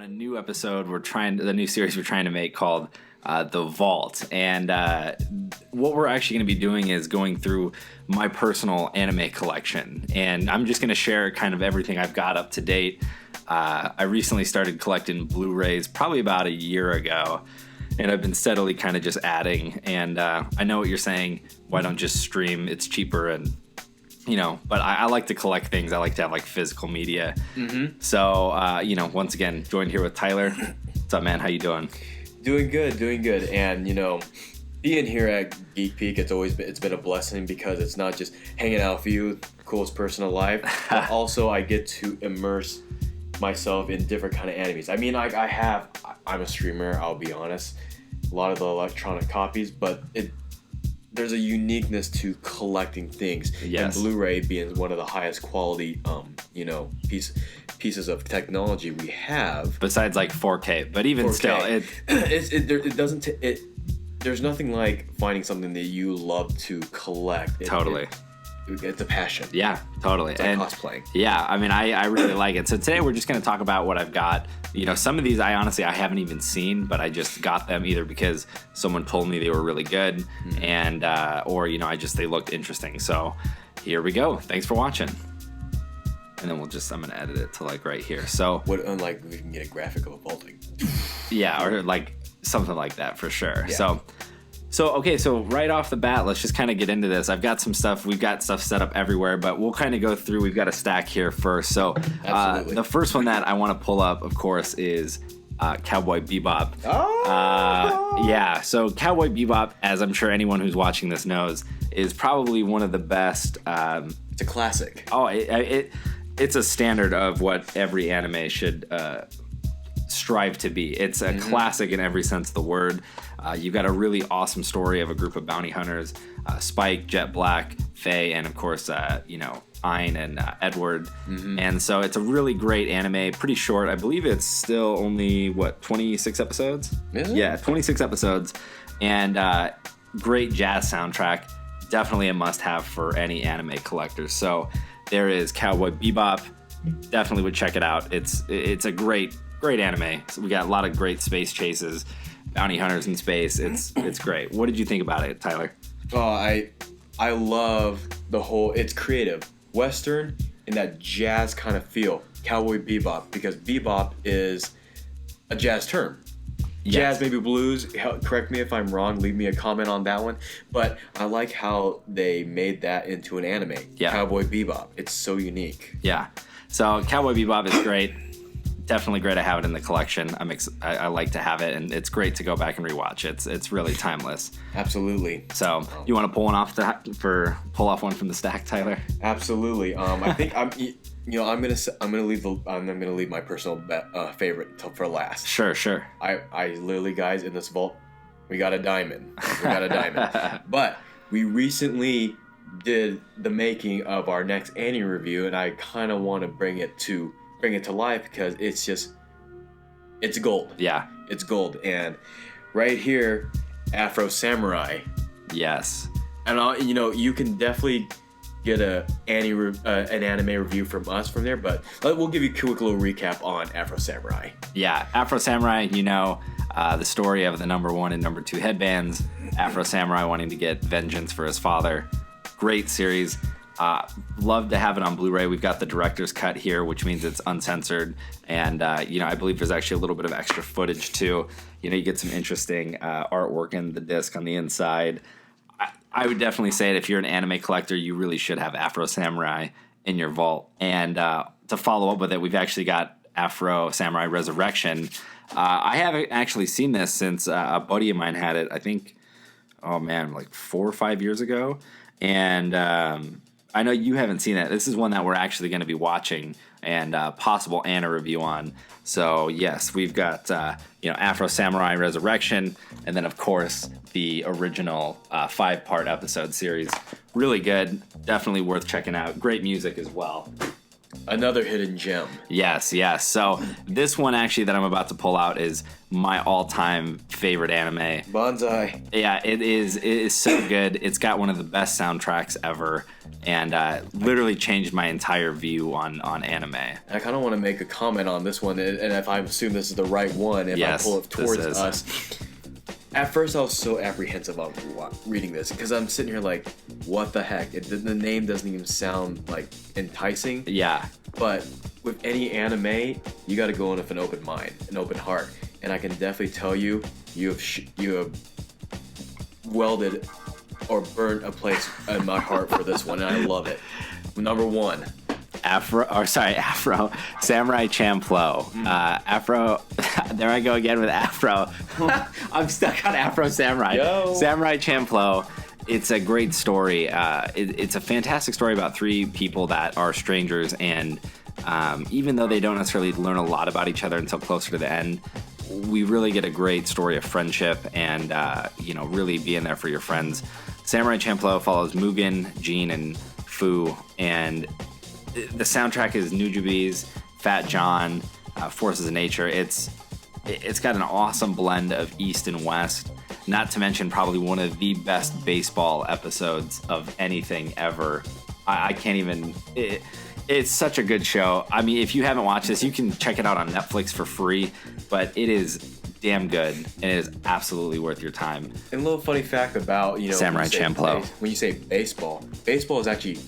on a new episode. The new series we're trying to make called The Vault. And what we're actually going to be doing is going through my personal anime collection. And I'm just going to share kind of everything I've got up to date. I recently started collecting Blu-rays probably about a year ago. And I've been steadily kind of just adding. And I know what you're saying. Why don't just stream? It's cheaper and... but I like to collect things. I like to have like physical media. Mm-hmm. So, once again, joined here with Tyler. What's up, man? How you doing? Doing good. And, being here at Geek Peak, it's been a blessing because it's not just hanging out with you, coolest person alive, but also I get to immerse myself in different kind of animes. I mean, I'm a streamer, I'll be honest. A lot of the electronic copies, but there's a uniqueness to collecting things. Yes. And Blu-ray being one of the highest quality, pieces of technology we have. Besides like 4K, but even 4K. Still, there's nothing like finding something that you love to collect. Totally. It's a passion. Yeah, totally. It's like cosplaying. Yeah, I mean, I really like it. So today we're just going to talk about what I've got. Some of these I haven't even seen, but I just got them either because someone told me they were really good and or they looked interesting. So here we go. Thanks for watching. And then I'm going to edit it to like right here. So unlike we can get a graphic of a vaulting. Yeah, or like something like that for sure. Yeah. So right off the bat, let's just kind of get into this. We've got stuff set up everywhere, but we'll kind of go through. We've got a stack here first. So the first one that I want to pull up, of course, is Cowboy Bebop. Yeah, so Cowboy Bebop, as I'm sure anyone who's watching this knows, is probably one of the best. It's a classic. Oh, it's a standard of what every anime should strive to be. It's a classic in every sense of the word. You've got a really awesome story of a group of bounty hunters, Spike, Jet Black, Faye, and of course, Ein and Edward. And so it's a really great anime, pretty short. I believe it's still only, 26 episodes? Is it? Yeah, 26 episodes. And great jazz soundtrack. Definitely a must-have for any anime collectors. So there is Cowboy Bebop. Definitely would check it out. It's a great anime. So we got a lot of great space chases, bounty hunters in space. It's great. What did you think about it, Tyler? Oh, I love the whole. It's creative, Western, and that jazz kind of feel. Cowboy Bebop, because bebop is a jazz term. Yes. Jazz, maybe blues. Correct me if I'm wrong. Leave me a comment on that one. But I like how they made that into an anime. Yeah. Cowboy Bebop. It's so unique. Yeah. So Cowboy Bebop is great. Definitely great to have it in the collection. I like to have it, and it's great to go back and rewatch. It's really timeless. Absolutely. So you want to pull off one from the stack, Tyler? Absolutely. I think I'm gonna leave my personal favorite for last. Sure. I literally, guys, in this vault, we got a diamond. But we recently did the making of our next anime review, and I kind of want to bring it to life because it's gold. Yeah. It's gold. And right here, Afro Samurai. Yes. And you can definitely get an anime review from us from there, but we'll give you a quick little recap on Afro Samurai. Yeah, Afro Samurai, the story of the number 1 and number 2 headbands, Afro Samurai wanting to get vengeance for his father. Great series. Love to have it on Blu-ray. We've got the director's cut here, which means it's uncensored. And, I believe there's actually a little bit of extra footage too. You get some interesting artwork in the disc on the inside. I would definitely say that if you're an anime collector, you really should have Afro Samurai in your vault. And to follow up with it, we've actually got Afro Samurai Resurrection. I haven't actually seen this since a buddy of mine had it, I think, like 4 or 5 years ago. And I know you haven't seen it. This is one that we're actually going to be watching and possible Anna review on. So yes, we've got Afro Samurai Resurrection, and then of course the original 5-part episode series. Really good, definitely worth checking out. Great music as well. Another hidden gem. Yes. So this one actually that I'm about to pull out is my all-time favorite anime. Bonsai. Yeah, it is so good. It's got one of the best soundtracks ever, and literally changed my entire view on anime. I kind of want to make a comment on this one, and if I assume this is the right one, if Yes, I pull it towards this is. us. At first, I was so apprehensive about reading this because I'm sitting here like, what the heck? The name doesn't even sound like enticing. Yeah. But with any anime, you got to go in with an open mind, an open heart, and I can definitely tell you, you have welded or burnt a place in my heart for this one, and I love it. Number one. Afro Samurai Champloo. Afro, there I go again with Afro. I'm stuck on Afro Samurai. Yo. Samurai Champloo. It's a great story. It's a fantastic story about three people that are strangers, and even though they don't necessarily learn a lot about each other until closer to the end, we really get a great story of friendship and really being there for your friends. Samurai Champloo follows Mugen, Jin, and Fu, and the soundtrack is Nujabes, Fat John, Forces of Nature. It's got an awesome blend of East and West. Not to mention probably one of the best baseball episodes of anything ever. I can't even. It's such a good show. I mean, if you haven't watched this, you can check it out on Netflix for free. But it is damn good, and it is absolutely worth your time. And a little funny fact about Samurai Champloo. When you say baseball is actually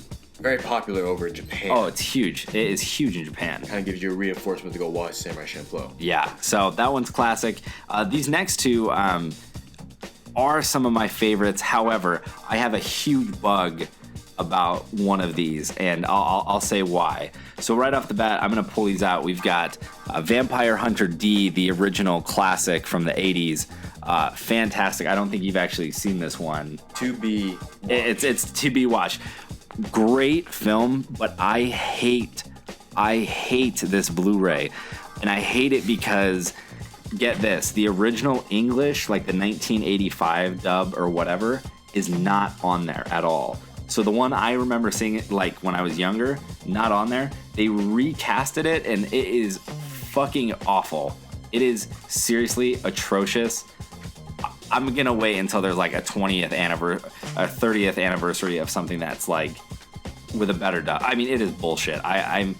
very popular over in Japan. Oh, it's huge. It is huge in Japan. Kind of gives you a reinforcement to go watch Samurai Champloo. Yeah, so that one's classic. These next two are some of my favorites. However, I have a huge bug about one of these, and I'll say why. So right off the bat, I'm going to pull these out. We've got Vampire Hunter D, the original classic from the 80s. Fantastic. I don't think you've actually seen this one. To be watched. It's to be watched. Great film, but I hate this Blu-ray, and I hate it because, get this, the original English, like the 1985 dub or whatever, is not on there at all. So the one I remember seeing it like when I was younger, not on there. They recasted it, and it is fucking awful. It is seriously atrocious. I'm gonna wait until there's like a 30th anniversary of something that's like with a better dub. I mean, it is bullshit. I'm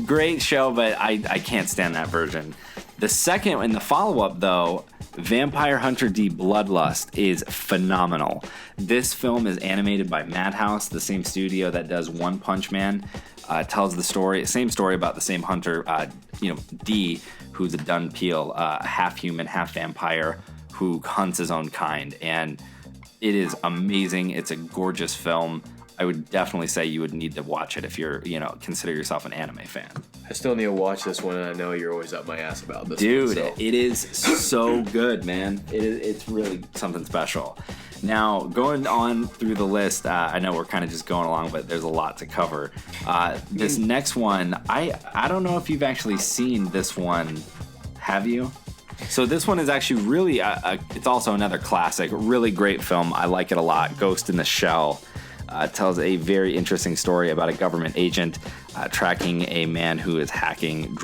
great show, but I can't stand that version. The second and the follow-up though, Vampire Hunter D Bloodlust, is phenomenal. This film is animated by Madhouse, the same studio that does One Punch Man. Tells the same story about the same hunter, D, who's a dun peel, half human, half vampire, who hunts his own kind, and it is amazing. It's a gorgeous film. I would definitely say you would need to watch it if you're, consider yourself an anime fan. I still need to watch this one, and I know you're always up my ass about this Dude, one, so. It is so good, man. It's really something special. Now, going on through the list, I know we're kind of just going along, but there's a lot to cover. This next one, I don't know if you've actually seen this one. Have you? So this one is actually really, it's also another classic, really great film. I like it a lot. Ghost in the Shell. Tells a very interesting story about a government agent tracking a man who is hacking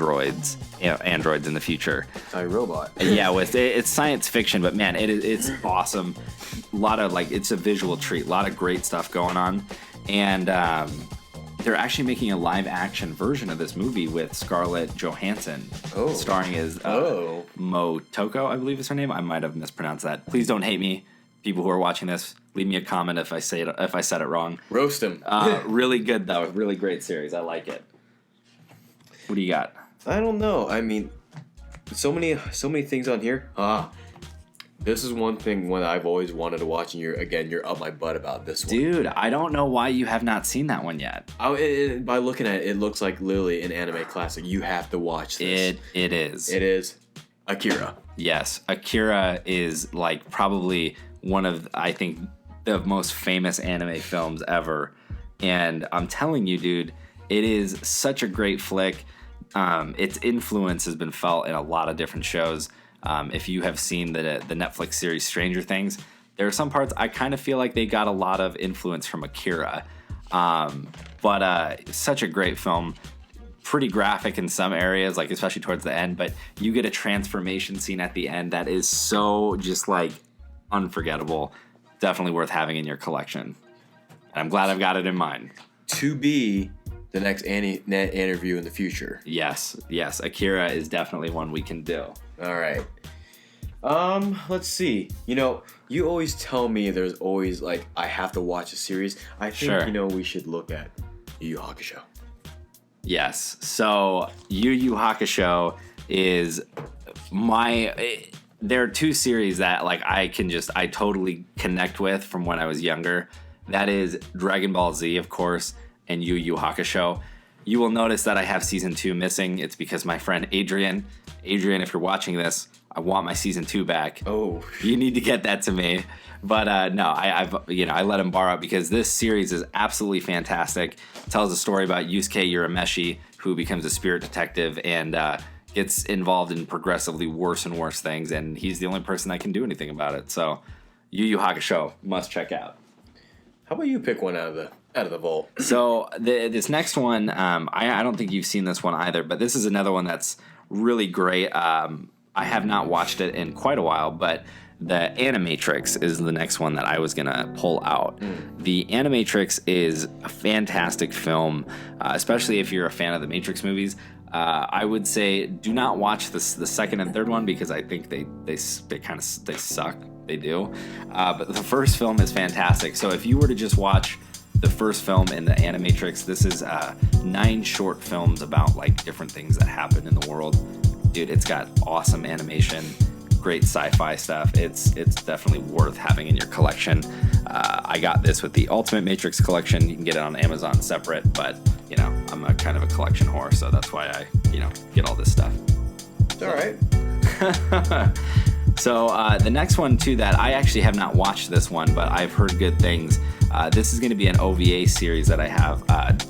androids in the future. iRobot. Yeah, it's science fiction, but man, it's awesome. A lot of it's a visual treat. A lot of great stuff going on, and they're actually making a live action version of this movie with Scarlett Johansson, starring as Motoko, I believe is her name. I might have mispronounced that. Please don't hate me, people who are watching this. Leave me a comment if I said it wrong. Roast him. Really good though. Really great series. I like it. What do you got? I don't know. I mean, so many things on here. This is one thing when I've always wanted to watch, and you're up my butt about this one. Dude, I don't know why you have not seen that one yet. By looking at it, it looks like literally an anime classic. You have to watch this. It is. It is Akira. Yes, Akira is like probably one of, I think, the most famous anime films ever. And I'm telling you, dude, it is such a great flick. Its influence has been felt in a lot of different shows. If you have seen the Netflix series Stranger Things, there are some parts I kind of feel like they got a lot of influence from Akira. But such a great film. Pretty graphic in some areas, like especially towards the end, but you get a transformation scene at the end that is so just like unforgettable. Definitely worth having in your collection. And I'm glad I've got it in mind. To be the next net interview in the future. Yes. Akira is definitely one we can do. All right. Let's see. You always tell me there's always like I have to watch a series. I think Sure. we should look at Yu Yu Hakusho. Yes. So Yu Yu Hakusho is there are two series that like I totally connect with from when I was younger. That is Dragon Ball Z, of course, and Yu Yu Hakusho. You will notice that I have season 2 missing. It's because my friend Adrian, if you're watching this, I want my season 2 back. Oh, You need to get that to me. But no, I let him borrow it because this series is absolutely fantastic. It tells a story about Yusuke Urameshi, who becomes a spirit detective and gets involved in progressively worse and worse things, and he's the only person that can do anything about it. So, Yu Yu Hakusho, must check out. how about you pick one out of the vault? So this next one, I don't think you've seen this one either, but this is another one that's really great. I have not watched it in quite a while, but the Animatrix is the next one that I was gonna pull out. The Animatrix is a fantastic film, especially if you're a fan of the Matrix movies. I would say do not watch the second and third one because I think they suck. They do, but the first film is fantastic. So if you were to just watch the first film in the Animatrix, this is 9 short films about like different things that happen in the world. Dude, it's got awesome animation, great sci-fi stuff. It's definitely worth having in your collection. I got this with the Ultimate Matrix collection. You can get it on Amazon separate, but I'm a kind of a collection whore, so that's why I get all this stuff. All right. So the next one too that I actually have not watched this one, but I've heard good things. This is going to be an OVA series that I have,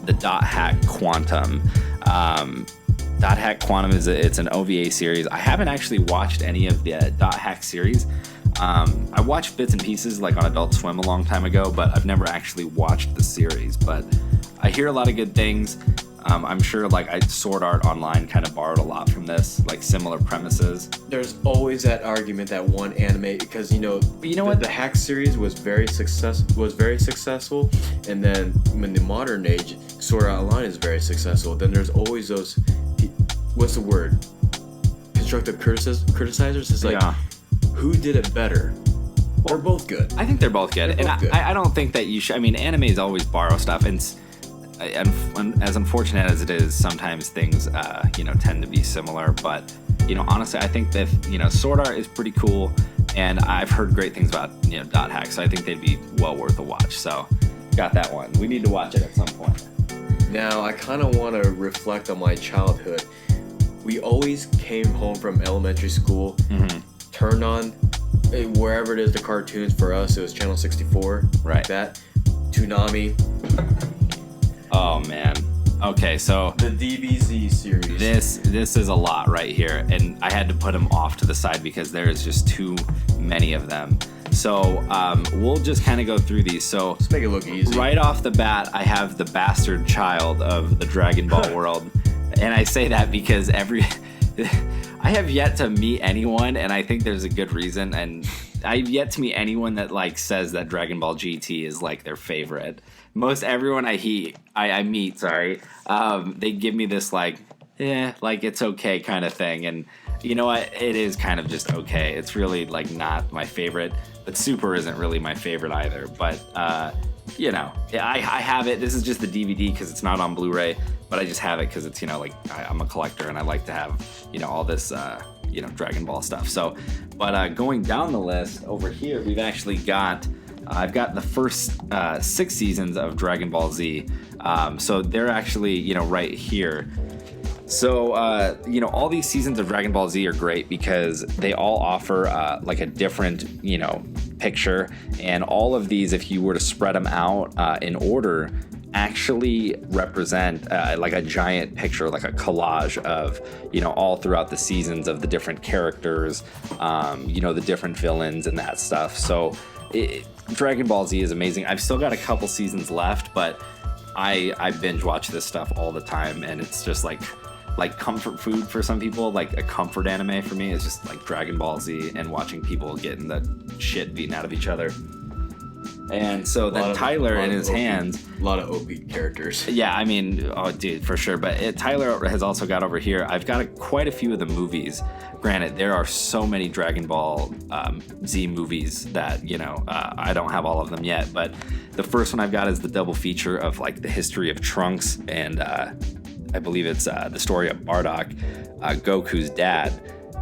the Dot Hack Quantum. Dot Hack Quantum it's an OVA series. I haven't actually watched any of the Dot Hack series. I watched bits and pieces like on Adult Swim a long time ago, but I've never actually watched the series. But I hear a lot of good things. I'm sure like Sword Art Online kind of borrowed a lot from this, like similar premises. There's always that argument that one anime because what? The Hack series was very successful, and then in the modern age, Sword Art Online is very successful. Then there's always those, what's the word? Constructive criticizers. It's like, who did it better? They're both good. I think they're both good, I don't think that you should. I mean, animes always borrow stuff, and as unfortunate as it is, sometimes things tend to be similar. But honestly, I think that Sword Art is pretty cool, and I've heard great things about Dot Hack, so I think they'd be well worth a watch. So got that one. We need to watch it at some point. Now I kind of want to reflect on my childhood. We always came home from elementary school, turned on wherever it is the cartoons. For us, it was Channel 64, right? Like that, Toonami. Oh man. Okay, so the DBZ series. This is a lot right here, and I had to put them off to the side because there is just too many of them. So we'll just kind of go through these. So let's make it look easy. Right off the bat, I have the bastard child of the Dragon Ball world, and I say that because I have yet to meet anyone, and I think there's a good reason. And I've yet to meet anyone that like says that Dragon Ball GT is like their favorite. Most everyone I meet, they give me this like it's okay kind of thing, and you know what? It is kind of just okay. It's really like not my favorite, but Super isn't really my favorite either. But I have it. This is just the DVD because it's not on Blu-ray, but I just have it because it's I'm a collector and I like to have all this Dragon Ball stuff. So, but going down the list over here, we've actually got. I've got the first 6 seasons of Dragon Ball Z. So they're actually, right here. So, all these seasons of Dragon Ball Z are great because they all offer like a different, picture. And all of these, if you were to spread them out in order, actually represent like a giant picture, like a collage of, all throughout the seasons of the different characters, the different villains and that stuff. So Dragon Ball Z is amazing. I've still got a couple seasons left, but I binge watch this stuff all the time, and it's just like comfort food for some people. Like a comfort anime for me is just like Dragon Ball Z and watching people getting the shit beaten out of each other. And so then Tyler in his hands, a lot of OP characters. Yeah, I mean, oh dude, for sure. But Tyler has also got over here. I've got quite a few of the movies. Granted, there are so many Dragon Ball Z movies that I don't have all of them yet. But the first one I've got is the double feature of like the history of Trunks, and I believe it's the story of Bardock, Goku's dad.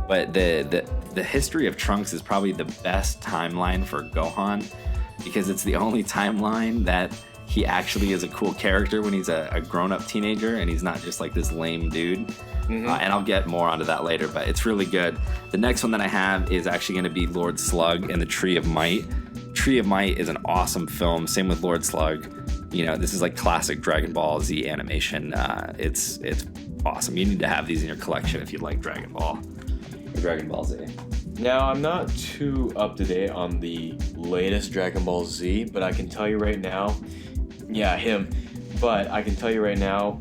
But the history of Trunks is probably the best timeline for Gohan, because it's the only timeline that he actually is a cool character when he's a grown-up teenager, and he's not just like this lame dude. Mm-hmm. And I'll get more onto that later, but it's really good. The next one that I have is actually going to be Lord Slug and the Tree of Might. Tree of Might is an awesome film. Same with Lord Slug. This is like classic Dragon Ball Z animation. It's awesome. You need to have these in your collection if you like Dragon Ball or Dragon Ball Z. Now, I'm not too up to date on the latest Dragon Ball Z, but I can tell you right now, him. But I can tell you right now,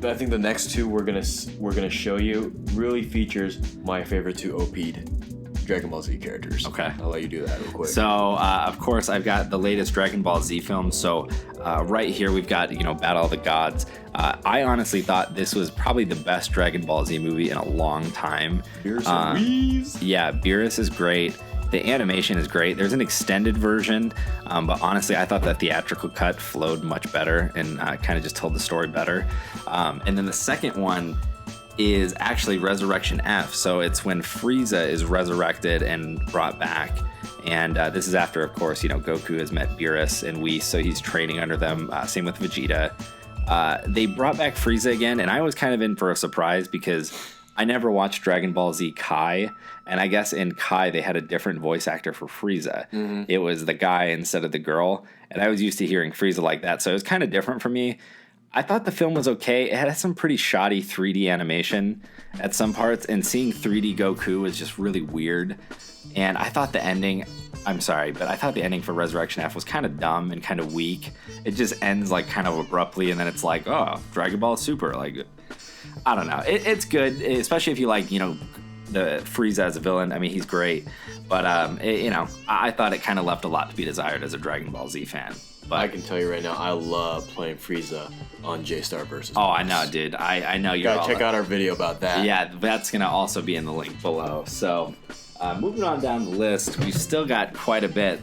I think the next two we're gonna show you really features my favorite two OP'd Dragon Ball Z characters. Okay. I'll let you do that real quick. So, of course, I've got the latest Dragon Ball Z film. So, right here we've got, Battle of the Gods. I honestly thought this was probably the best Dragon Ball Z movie in a long time. Beerus and Whis. Yeah, Beerus is great. The animation is great. There's an extended version, but honestly, I thought the theatrical cut flowed much better and kind of just told the story better. And then the second one is actually Resurrection F. So it's when Frieza is resurrected and brought back. And this is after, of course, Goku has met Beerus and Whis, so he's training under them. Same with Vegeta. They brought back Frieza again, and I was kind of in for a surprise because I never watched Dragon Ball Z Kai, and I guess in Kai they had a different voice actor for Frieza. Mm-hmm. It was the guy instead of the girl, and I was used to hearing Frieza like that, so it was kind of different for me. I thought the film was okay. It had some pretty shoddy 3D animation at some parts, and seeing 3D Goku was just really weird. And I thought the ending, I'm sorry, but I thought the ending for Resurrection F was kind of dumb and kind of weak. It just ends like kind of abruptly, and then it's like, oh, Dragon Ball Super. Like, I don't know. It's good, especially if you like, the Frieza as a villain. I mean, he's great. But, I thought it kind of left a lot to be desired as a Dragon Ball Z fan. But I can tell you right now, I love playing Frieza on J-Star versus. Oh, I know, dude. I know you're. Gotta check out our video about that. Yeah, that's gonna also be in the link below. So, moving on down the list, we've still got quite a bit.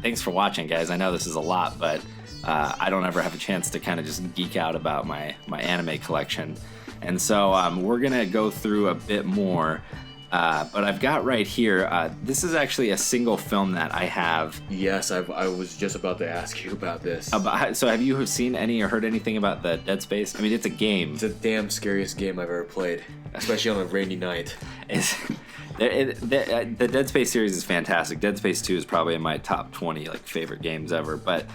Thanks for watching, guys. I know this is a lot, but I don't ever have a chance to kind of just geek out about my anime collection, and so we're gonna go through a bit more. But I've got right here, this is actually a single film that I have. Yes, I was just about to ask you about this. So have you seen any or heard anything about the Dead Space? I mean, it's a game. It's the damn scariest game I've ever played, especially on a rainy night. The Dead Space series is fantastic. Dead Space 2 is probably in my top 20 favorite games ever. But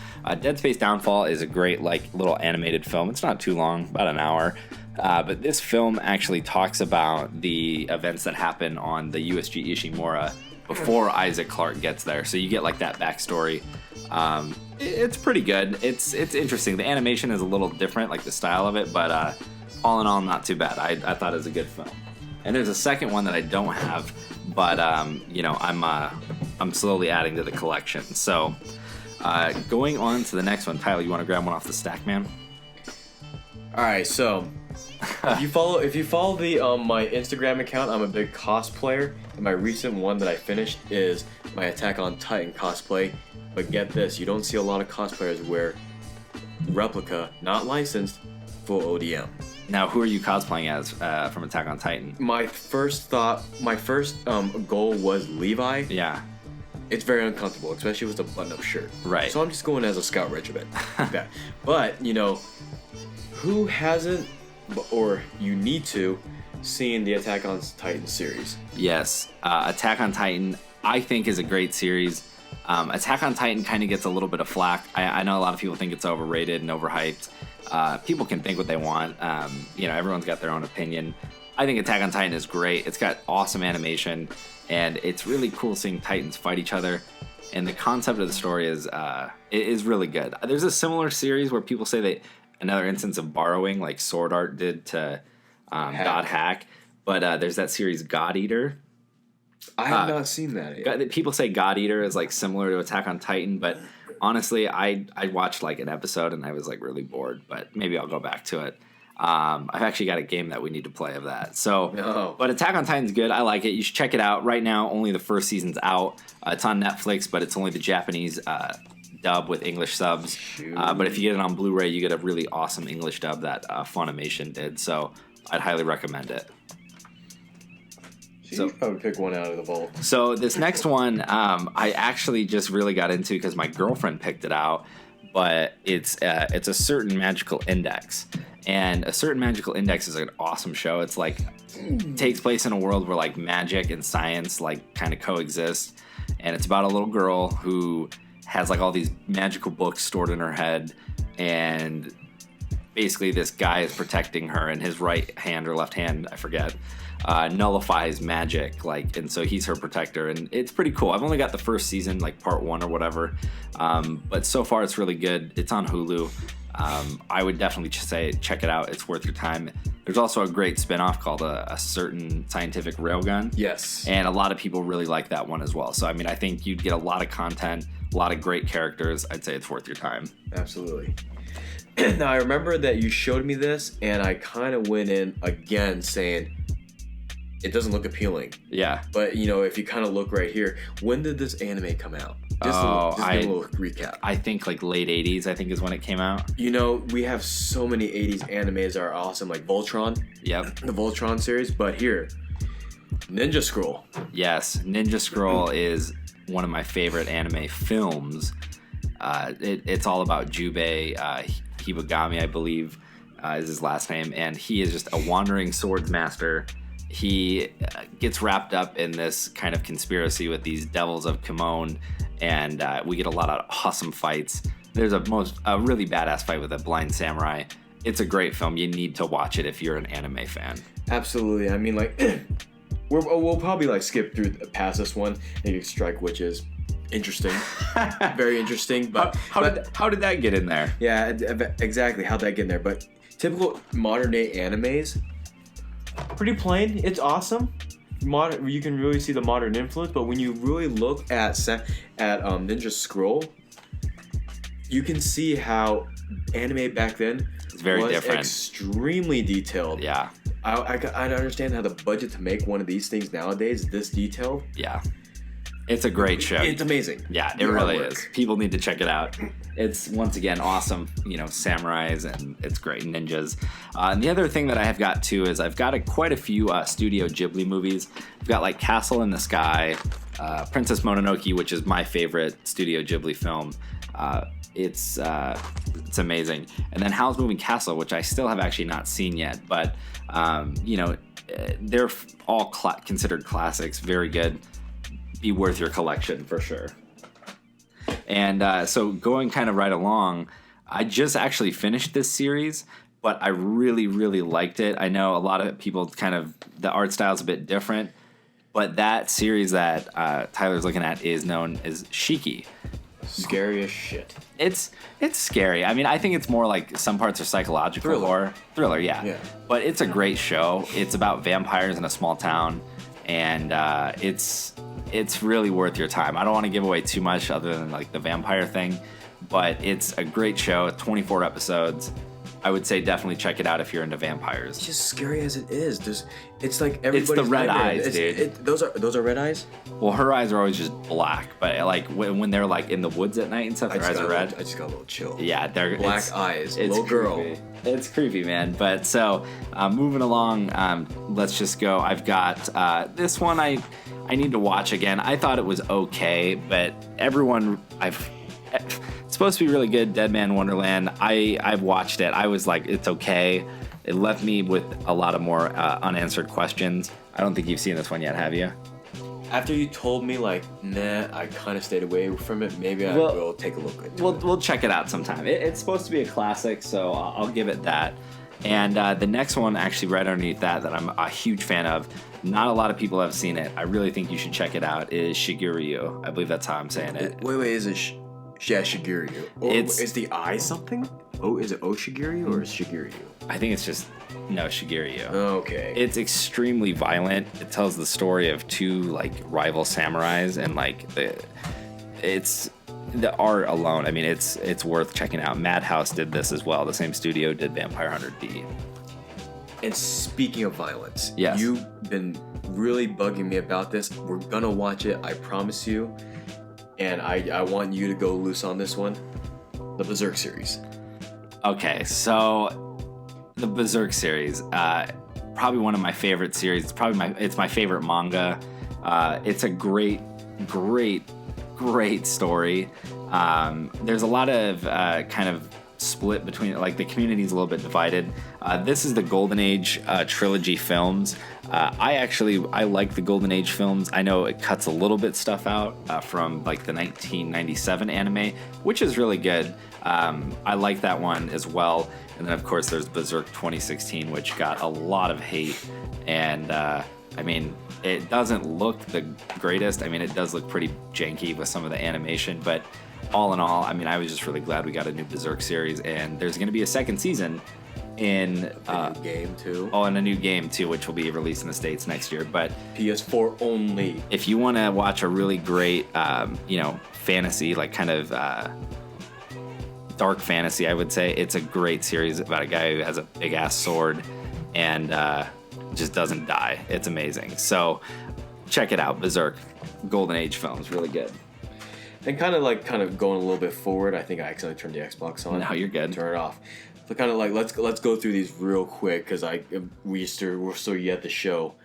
Dead Space Downfall is a great little animated film. It's not too long, about an hour. But this film actually talks about the events that happen on the USG Ishimura before Isaac Clarke gets there. So you get that backstory. It's pretty good. It's interesting. The animation is a little different, the style of it, but all in all, not too bad. I thought it was a good film. And there's a second one that I don't have, but I'm slowly adding to the collection. So going on to the next one, Tyler, you want to grab one off the stack, man? All right, so. If you follow the my Instagram account, I'm a big cosplayer, and my recent one that I finished is my Attack on Titan cosplay. But get this, you don't see a lot of cosplayers wear replica, not licensed, full ODM. Now, who are you cosplaying as from Attack on Titan? My first goal was Levi. Yeah. It's very uncomfortable, especially with a button-up shirt. Right. So I'm just going as a Scout Regiment. Like that. But, who hasn't, or you need to, seen the Attack on Titan series? Yes. Attack on Titan, I think, is a great series. Attack on Titan kind of gets a little bit of flack. I know a lot of people think it's overrated and overhyped. People can think what they want. Everyone's got their own opinion. I think Attack on Titan is great. It's got awesome animation, and it's really cool seeing Titans fight each other. and the concept of the story is really good. There's a similar series where people say that another instance of borrowing, like Sword Art did to God Hack, but there's that series God Eater. I have not seen that yet. People say God Eater is like similar to Attack on Titan, but honestly, I watched like an episode and I was like really bored. But maybe I'll go back to it. I've actually got a game that we need to play of that. So, But Attack on Titan's good. I like it. You should check it out. Right now, only the first season's out. It's on Netflix, but it's only the Japanese dub with English subs. But if you get it on Blu-ray, you get a really awesome English dub that Funimation did. So I'd highly recommend it. So you probably pick one out of the vault. So this next one, I actually just really got into because my girlfriend picked it out. But it's a certain magical index, and a certain magical index is an awesome show. It's like takes place in a world where like magic and science like kind of coexist, and it's about a little girl who has like all these magical books stored in her head, and basically this guy is protecting her, and his right hand or left hand, I forget, nullifies magic, like, and so he's her protector, and it's pretty cool. I've only got the first season, like part 1 or whatever, but so far it's really good. It's on Hulu. I would definitely say check it out. It's worth your time. There's also a great spin-off called a Certain Scientific Railgun. Yes. And a lot of people really like that one as well. So I mean, I think you'd get a lot of content, a lot of great characters. I'd say it's worth your time. Absolutely. Now I remember that you showed me this, and I kind of went in again saying, it doesn't look appealing. Yeah. But, you know, if you kind of look right here, when did this anime come out? Just a little recap. I think like late 80s, I think is when it came out. You know, we have so many 80s animes that are awesome, like Voltron. Yep. The Voltron series. But here, Ninja Scroll. Yes. Ninja Scroll is one of my favorite anime films. It's all about Jubei Hibagami, I believe, is his last name. And he is just a wandering swords master. He gets wrapped up in this kind of conspiracy with these devils of Kimon, and we get a lot of awesome fights. There's a really badass fight with a blind samurai. It's a great film. You need to watch it if you're an anime fan. Absolutely. I mean, like, we'll probably like skip through past this one and strike witches. Interesting. Very interesting. But how did that get in there? Yeah, exactly. How'd that get in there? But typical modern day animes, pretty plain. It's awesome. You can really see the modern influence, but when you really look at Ninja Scroll, you can see how anime back then it's very was different. Extremely detailed. Yeah. I understand how the budget to make one of these things nowadays is this detailed. Yeah. It's a great show. It's amazing. Yeah, it really is. People need to check it out. It's, once again, awesome, samurais, and it's great, ninjas. And the other thing that I have got, too, is I've got quite a few Studio Ghibli movies. I've got, like, Castle in the Sky, Princess Mononoke, which is my favorite Studio Ghibli film. It's amazing. And then Howl's Moving Castle, which I still have actually not seen yet, but, they're all considered classics, very good. Be worth your collection for sure. And so going kind of right along, I just actually finished this series, but I really, really liked it. I know a lot of people the art style's a bit different, but that series that Tyler's looking at is known as Shiki. Scary as shit. It's scary. I mean, I think it's more like some parts are psychological horror. Thriller, yeah. But it's a great show. It's about vampires in a small town, and it's really worth your time. I don't want to give away too much other than like the vampire thing, but it's a great show. 24 episodes. I would say definitely check it out if you're into vampires. It's just scary as it is. It's like everybody's It's the red eyes, dude. Those are red eyes? Well, her eyes are always just black, but like when they're like in the woods at night and stuff, their eyes are red. I just got a little chill. Yeah, they're black eyes. It's little girl. Creepy. It's creepy, man. But so moving along, let's just go. I've got this one I need to watch again. I thought it was okay, but it's supposed to be really good. Dead Man Wonderland. I've watched it. I was like, it's okay. It left me with a lot of more unanswered questions. I don't think you've seen this one yet, have you? After you told me, like, nah, I kind of stayed away from it. Maybe I will take a look at it. We'll check it out sometime. It's supposed to be a classic, so I'll give it that. And the next one, actually, right underneath that I'm a huge fan of. Not a lot of people have seen it. I really think you should check it out. Is Shiguryu? I believe that's how I'm saying it. Wait, is it Shiguryu? Or is the I something? Oh, is it Oshiguryu or is Shiguryu? I think it's just Shiguryu. Okay. It's extremely violent. It tells the story of two like rival samurais, and like it's the art alone. I mean, it's worth checking out. Madhouse did this as well. The same studio did Vampire Hunter D. And speaking of violence, yes, you've been really bugging me about this. We're gonna watch it, I promise you. And I want you to go loose on this one. The Berserk series. Okay, so the Berserk series, probably one of my favorite series. It's my favorite manga. It's a great story. There's a lot of kind of split between, like, the community's a little bit divided. This is the Golden Age trilogy films. I like the Golden Age films. I know it cuts a little bit stuff out from like the 1997 anime, which is really good. I like that one as well. And then of course there's Berserk 2016, which got a lot of hate. And I mean, it doesn't look the greatest. I mean, it does look pretty janky with some of the animation, but all in all, I mean, I was just really glad we got a new Berserk series, and there's going to be a second season in a new game too. Oh, and a new game too, which will be released in the States next year. But PS4 only. If you want to watch a really great, fantasy, like kind of dark fantasy, I would say it's a great series about a guy who has a big ass sword and just doesn't die. It's amazing. So check it out, Berserk, Golden Age films, really good. And kind of going a little bit forward, I think I accidentally turned the Xbox on. No, you're good. Turn it off. So kind of like let's go through these real quick because we're still yet to show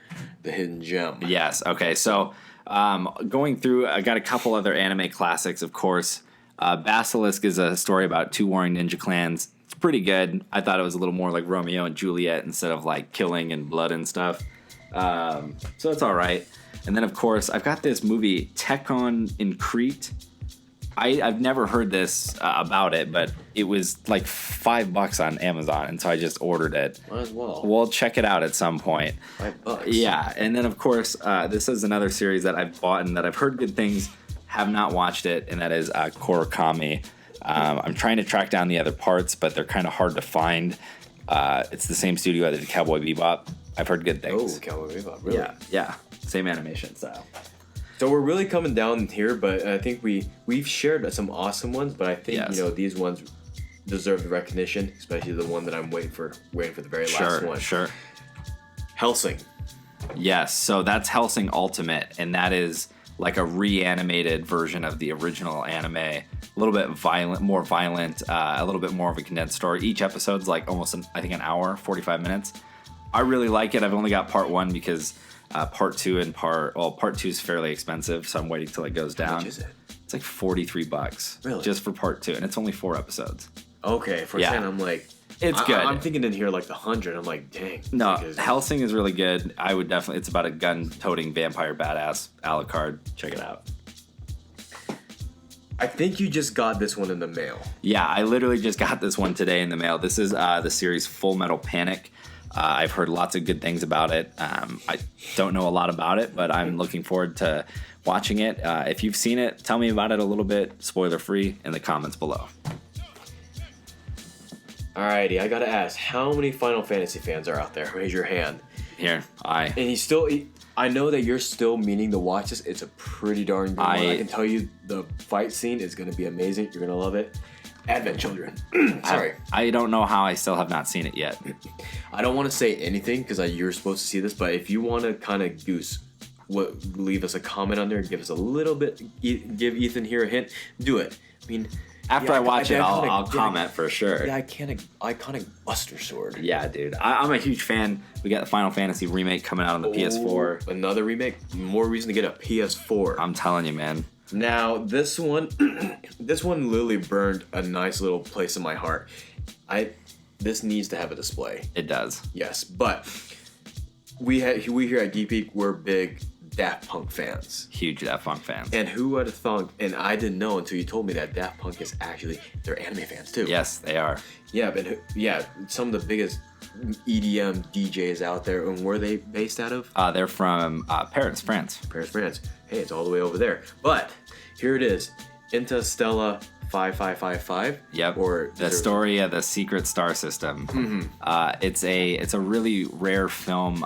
the hidden gem. Yes. Okay. So going through, I got a couple other anime classics, of course. Basilisk is a story about two warring ninja clans. It's pretty good. I thought it was a little more like Romeo and Juliet instead of like killing and blood and stuff. So it's all right. And then of course I've got this movie Tekkon in Crete. I've never heard this about it, but it was like $5 on Amazon, and so I just ordered it. Might as well. We'll check it out at some point. $5. Yeah, and then of course this is another series that I've bought and that I've heard good things, have not watched it, and that is Korokami. I'm trying to track down the other parts, but they're kind of hard to find. It's the same studio that did Cowboy Bebop. I've heard good things. Oh, Cowboy Bebop, really? Yeah, same animation style. So we're really coming down here, but I think we've shared some awesome ones, but I think these ones deserve the recognition, especially the one that I'm waiting for the very last one. Sure. Hellsing. Yes, so that's Hellsing Ultimate, and that is like a reanimated version of the original anime. A little bit more violent, a little bit more of a condensed story. Each episode's like almost an hour, 45 minutes. I really like it. I've only got part 1 because part 2 is fairly expensive, so I'm waiting till it goes down. How much is it? It's like $43. Really? Just for part 2, and it's only 4 episodes. Okay, for a second I'm like, it's good. I'm thinking in here like the 100. I'm like, dang. No, Hellsing is really good. I would definitely. It's about a gun-toting vampire badass, Alucard. Check it out. I think you just got this one in the mail. Yeah, I literally just got this one today in the mail. This is the series Full Metal Panic. I've heard lots of good things about it. I don't know a lot about it, but I'm looking forward to watching it. If you've seen it, tell me about it a little bit, spoiler-free, in the comments below. Alrighty, I gotta ask, how many Final Fantasy fans are out there? Raise your hand. Here, And I know that you're still meaning to watch this. It's a pretty darn good one. I can tell you the fight scene is gonna be amazing. You're gonna love it. Advent Children. Sorry. I don't know how I still have not seen it yet. I don't want to say anything because you're supposed to see this, but if you want to kind of leave us a comment on there, give us a little bit, give Ethan here a hint, do it. I mean, after I watch it, I'll comment for sure. The iconic Buster Sword. Yeah, dude. I'm a huge fan. We got the Final Fantasy remake coming out on the PS4. Another remake? More reason to get a PS4. I'm telling you, man. Now, this one literally burned a nice little place in my heart. This needs to have a display. It does. Yes, but we here at Geek Peak, we're big Daft Punk fans. Huge Daft Punk fans. And who would have thought, and I didn't know until you told me that Daft Punk is actually, they're anime fans too. Yes, they are. Yeah, but some of the biggest EDM DJs out there. And where are they based out of? They're from Paris, France. Paris, France. Hey, it's all the way over there. But here it is. Interstellar 5555. Yep. Or the story of the secret star system. Mm-hmm. It's a really rare film.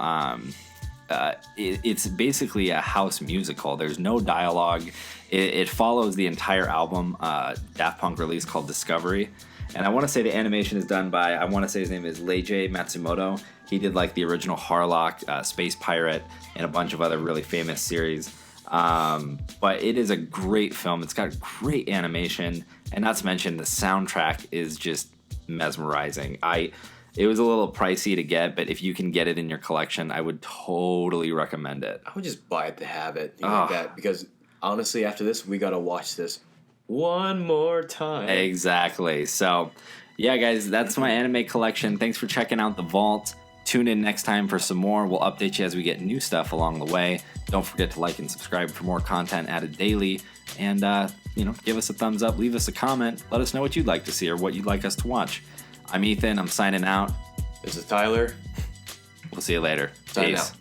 It's basically a house musical. There's no dialogue. It follows the entire album Daft Punk released called Discovery. And I want to say the animation is done by, I want to say his name is Leiji Matsumoto. He did like the original Harlock, Space Pirate, and a bunch of other really famous series. But it is a great film. It's got great animation. And not to mention the soundtrack is just mesmerizing. It was a little pricey to get, but if you can get it in your collection, I would totally recommend it. I would just buy it to have it. Like that, because honestly, after this, we got to watch this one more time. Exactly. So, yeah, guys, that's my anime collection. Thanks for checking out the vault. Tune in next time for some more. We'll update you as we get new stuff along the way. Don't forget to like and subscribe for more content added daily. And, give us a thumbs up, leave us a comment. Let us know what you'd like to see or what you'd like us to watch. I'm Ethan. I'm signing out. This is Tyler. We'll see you later. Signing Peace. out.